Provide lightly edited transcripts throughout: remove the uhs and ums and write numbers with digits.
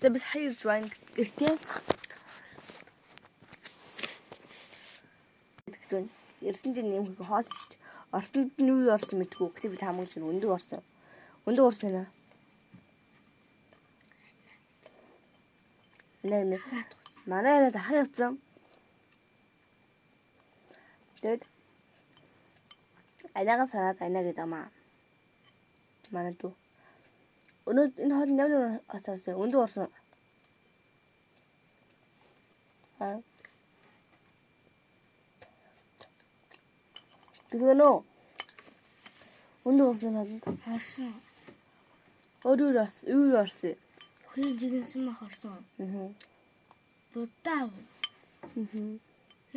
За бид хаяа ирж байна гэртээ. Тэгтэн ирсэн чинь нэмэх хоол шүү дээ. Ортонд нь юу орсон мэдгүй. Гэтэ бид хамгийн ч өндөг орсон. Өндөг орсон нэ. Нэ. Манай дахиад явцсан. Тэгэд айнага санаад айна гэдэг амаа. Манай дүү. Өнөө энэ хоол ямар атаас өндөг орсон. Тэгэнэ. Өндөг орсон надад харсан. Өөр юу орсон? Хин жигэнсэн мах орсон. Будаа.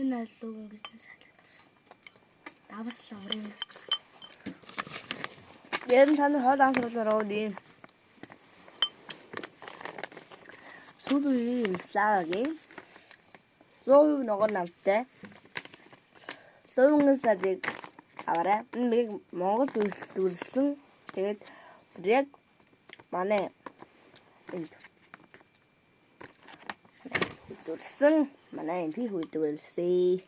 Энэ алуу ингэж салаад орсон. Давс лаврын. Ярин таны хоол амсруулаараа үгүй. Сүүлийн славагийн 100% ногоо намтай. 100 садыг аваарай. Энэ Монгол үйлдвэрлэсэн. Тэгээд яг манай энд үйлдвэрлэсэн. Манай энд үйлдвэрлэсэн.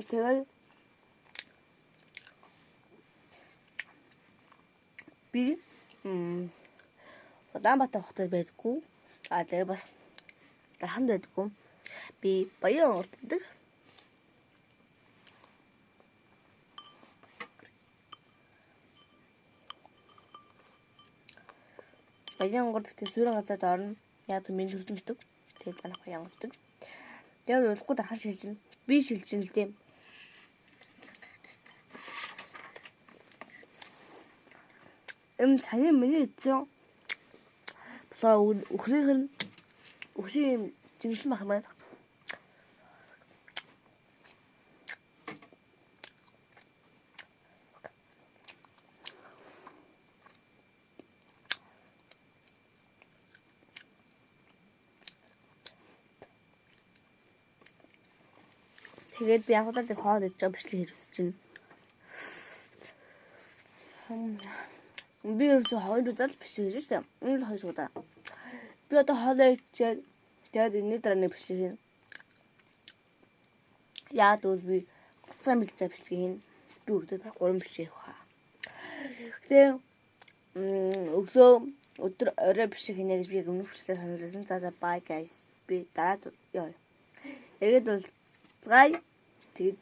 Тэгээд би Улаанбаатар хотод байдаггүй. Тэгээ бас дарханд байдаггүй. Би Баян орддог. Баян орддог суурин газарт орно. Яг л миний төрдөлдөг. Тэгээд манай Баян орддог. Тэгээд удахгүй дархан шилжин. Би шилжин л дээ. Саний миний эцэн босоо өхрийн жинсэн бах маань. Тэгээд би яг удаа хоол идэж байгаа бичлэг хийж үзчихнэ. Би ерөөсөө хоёр удаа л бичлэг хийж штэ. Энэ л хоёр удаа. Би одоо хоолоо идчихээд тэгээд энэ дараа нэг бичлэг хийн. Яа дүүл би гоцсон бэлж байгаа бичлэг хийн. Би өдөр 3 бичлэг явах. Гэтэ өдөр орой бичлэг хийнэ гэж би өмнөх бичлэг сануулсан. За bye guys. Би дараа яа. Эргээд бол цай. Тэгээд